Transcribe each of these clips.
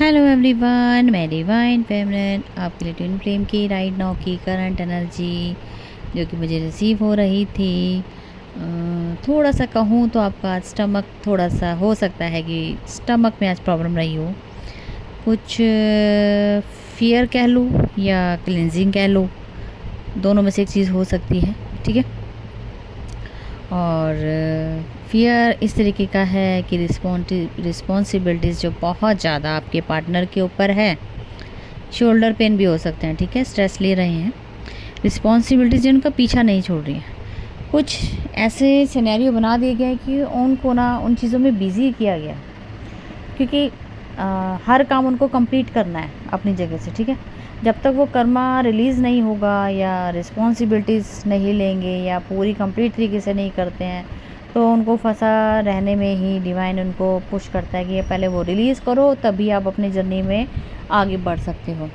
Hello everyone, मैं divine फेमरन आपके लिए ट्विन फ्लेम की राइट नाउ की करंट एनर्जी जो कि मुझे रिसीव हो रही थी। थोड़ा सा कहूँ तो आपका स्टमक थोड़ा सा हो सकता है कि स्टमक में आज प्रॉब्लम रही हो, कुछ फियर कह लूँ या क्लिनजिंग कह लूँ, दोनों में से एक चीज़ हो सकती है। ठीक है। और फियर इस तरीके का है कि रिस्पॉन्सिबिलिटीज़ जो बहुत ज़्यादा आपके पार्टनर के ऊपर है, शोल्डर पेन भी हो सकते हैं। ठीक है, स्ट्रेस ले रहे हैं, रिस्पॉन्सिबिलिटीज़ उनका पीछा नहीं छोड़ रही हैं। कुछ ऐसे सिनेरियो बना दिए गए कि उनको ना उन चीज़ों में बिज़ी किया गया, क्योंकि हर काम उनको कंप्लीट करना है अपनी जगह से। ठीक है, जब तक वो कर्मा रिलीज़ नहीं होगा या रिस्पॉन्सिबिलिटीज़ नहीं लेंगे या पूरी कंप्लीट तरीके से नहीं करते हैं, तो उनको फंसा रहने में ही डिवाइन उनको पुश करता है कि ये पहले वो रिलीज़ करो, तभी आप अपनी जर्नी में आगे बढ़ सकते हो।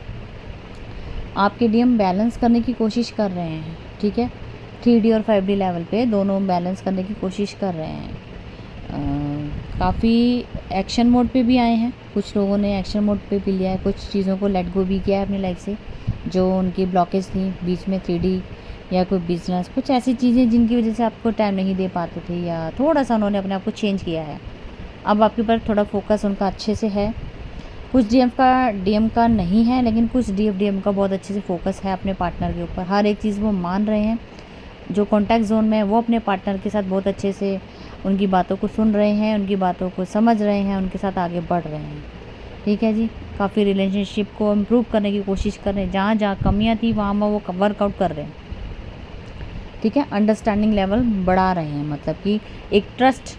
आपके डीएम बैलेंस करने की कोशिश कर रहे हैं। ठीक है, 3D और 5D लेवल पे दोनों बैलेंस करने की कोशिश कर रहे हैं। काफ़ी एक्शन मोड पे भी आए हैं, कुछ लोगों ने एक्शन मोड पे भी लिया है, कुछ चीज़ों को लेट गो भी किया है अपनी लाइफ से जो उनकी ब्लॉकेज थी बीच में, 3D या कोई बिजनेस, कुछ ऐसी चीज़ें जिनकी वजह से आपको टाइम नहीं दे पाते थे या थोड़ा सा उन्होंने अपने आप को चेंज किया है। अब आपके ऊपर थोड़ा फोकस उनका अच्छे से है। कुछ डीएम का नहीं है, लेकिन कुछ डीएम का बहुत अच्छे से फोकस है अपने पार्टनर के ऊपर। हर एक चीज़ वो मान रहे हैं, जो कॉन्टैक्ट जोन में है वो अपने पार्टनर के साथ बहुत अच्छे से उनकी बातों को सुन रहे हैं, उनकी बातों को समझ रहे हैं, उनके साथ आगे बढ़ रहे हैं। ठीक है जी, काफ़ी रिलेशनशिप को इम्प्रूव करने की कोशिश कर रहे हैं, जहाँ जहाँ कमियाँ थी वहाँ वो वर्कआउट कर रहे हैं। ठीक है, अंडरस्टैंडिंग लेवल बढ़ा रहे हैं, मतलब कि एक ट्रस्ट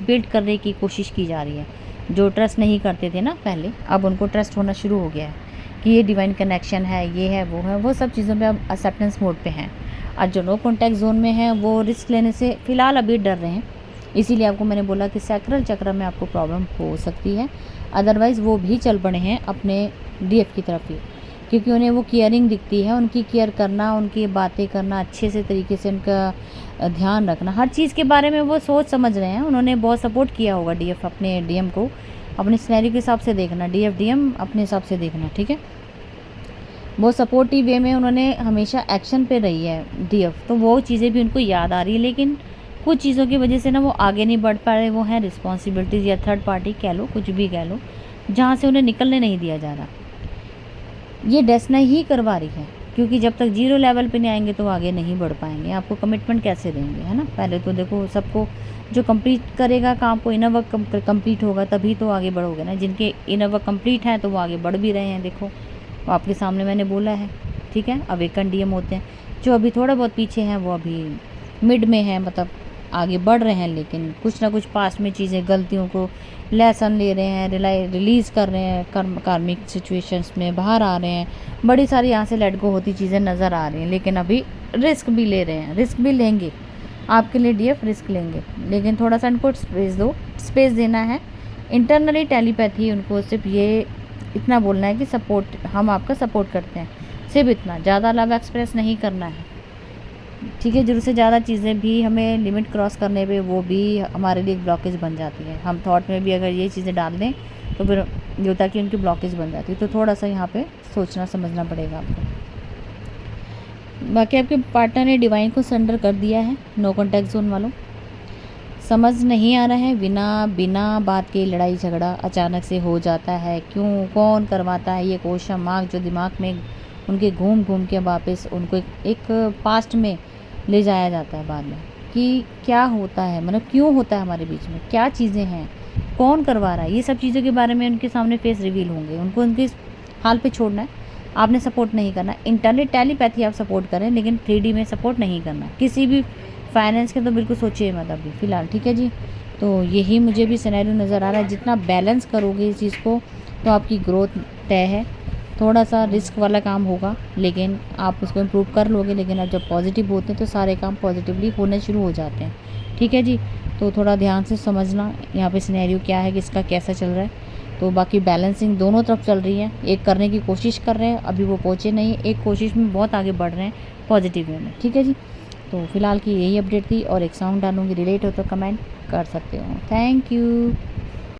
बिल्ड करने की कोशिश की जा रही है। जो ट्रस्ट नहीं करते थे ना पहले, अब उनको ट्रस्ट होना शुरू हो गया है कि ये डिवाइन कनेक्शन है, ये है, वो सब चीज़ों पे अब एक्सेप्टेंस मोड पे हैं। और जो नो कॉन्टैक्ट जोन में है वो रिस्क लेने से फ़िलहाल अभी डर रहे हैं। इसीलिए आपको मैंने बोला कि सैक्रल चक्र में आपको प्रॉब्लम हो सकती है। अदरवाइज़ वो भी चल पड़े हैं अपने डीएफ की तरफ ही, क्योंकि उन्हें वो केयरिंग दिखती है, उनकी केयर करना, उनकी बातें करना, अच्छे से तरीके से उनका ध्यान रखना, हर चीज़ के बारे में वो सोच समझ रहे हैं। उन्होंने बहुत सपोर्ट किया होगा डीएफ अपने डीएम को, अपने सिनेरियो के हिसाब से देखना, डीएफ डीएम अपने हिसाब से देखना। ठीक है, बहुत सपोर्टिव वे में उन्होंने हमेशा एक्शन पे रही है डीएफ, तो वो चीज़ें भी उनको याद आ रही है। लेकिन कुछ चीज़ों की वजह से ना वो आगे नहीं बढ़ पा रहे। वो हैं रिस्पॉन्सिबिलिटीज़ या थर्ड पार्टी कह लो, कुछ भी कह लो, जहाँ से उन्हें निकलने नहीं दिया जा रहा। ये डेस्टिनी ही करवा रही है, क्योंकि जब तक 0 लेवल पे नहीं आएंगे तो आगे नहीं बढ़ पाएंगे। आपको कमिटमेंट कैसे देंगे, है ना। पहले तो देखो, सबको जो कंप्लीट करेगा काम को, इनर वर्क कंप्लीट होगा तभी तो आगे बढ़ोगे ना। जिनके इनर वर्क कंप्लीट है तो वो आगे बढ़ भी रहे हैं। देखो, वो आपके सामने मैंने बोला है। ठीक है, अवेकन डीएम होते हैं। जो अभी थोड़ा बहुत पीछे हैं वो अभी मिड में है, मतलब आगे बढ़ रहे हैं, लेकिन कुछ ना कुछ पास्ट में चीज़ें, गलतियों को लेसन ले रहे हैं, रिलीज़ कर रहे हैं, कार्मिक सिचुएशंस में बाहर आ रहे हैं। बड़ी सारी यहाँ से लेट गो होती चीज़ें नज़र आ रही हैं, लेकिन अभी रिस्क भी ले रहे हैं, रिस्क भी लेंगे आपके लिए डीएफ, रिस्क लेंगे, लेकिन थोड़ा सा इनको स्पेस दो। स्पेस देना है इंटरनली, टेलीपैथी, उनको सिर्फ ये इतना बोलना है कि सपोर्ट, हम आपका सपोर्ट करते हैं, सिर्फ इतना, ज़्यादा लव एक्सप्रेस नहीं करना है। ठीक है, जरूरत से ज़्यादा चीज़ें भी हमें लिमिट क्रॉस करने पे वो भी हमारे लिए एक ब्लॉकेज बन जाती है। हम थॉट में भी अगर ये चीज़ें डाल दें तो फिर ये होता है कि उनकी ब्लॉकेज बन जाती है। तो थोड़ा सा यहाँ पे सोचना समझना पड़ेगा आपको। बाकी आपके पार्टनर ने डिवाइन को सरेंडर कर दिया है। नो कॉन्टैक्ट जोन वालों, समझ नहीं आ रहा है, बिना बात के लड़ाई झगड़ा अचानक से हो जाता है। क्यों, कौन करवाता है, ये क्वेश्चन मार्क जो दिमाग में उनके घूम घूम के वापस उनको एक पास्ट में ले जाया जाता है बाद में, कि क्या होता है, मतलब क्यों होता है हमारे बीच में, क्या चीज़ें हैं, कौन करवा रहा है। ये सब चीज़ों के बारे में उनके सामने फेस रिवील होंगे। उनको उनके हाल पे छोड़ना है, आपने सपोर्ट नहीं करना। इंटरनल टेलीपैथी आप सपोर्ट करें, लेकिन 3D में सपोर्ट नहीं करना। किसी भी फाइनेंस के तो बिल्कुल सोचिए मत अभी फ़िलहाल। ठीक है जी, तो यही मुझे भी सिनेरियो नज़र आ रहा है। जितना बैलेंस करोगे इस चीज़ को तो आपकी ग्रोथ तय है। थोड़ा सा रिस्क वाला काम होगा, लेकिन आप उसको इम्प्रूव कर लोगे। लेकिन अब जब पॉजिटिव होते हैं तो सारे काम पॉजिटिवली होने शुरू हो जाते हैं। ठीक है जी, तो थोड़ा ध्यान से समझना यहाँ पे सिनेरियो क्या है, किसका कैसा चल रहा है। तो बाकी बैलेंसिंग दोनों तरफ चल रही है। एक करने की कोशिश कर रहे हैं, अभी वो पहुँचे नहीं, एक कोशिश में बहुत आगे बढ़ रहे हैं पॉजिटिव वे में। ठीक है जी, तो फिलहाल की यही अपडेट थी। और एक सॉन्ग डालूँगी, रिलेट हो तो कमेंट कर सकते हो। Thank you.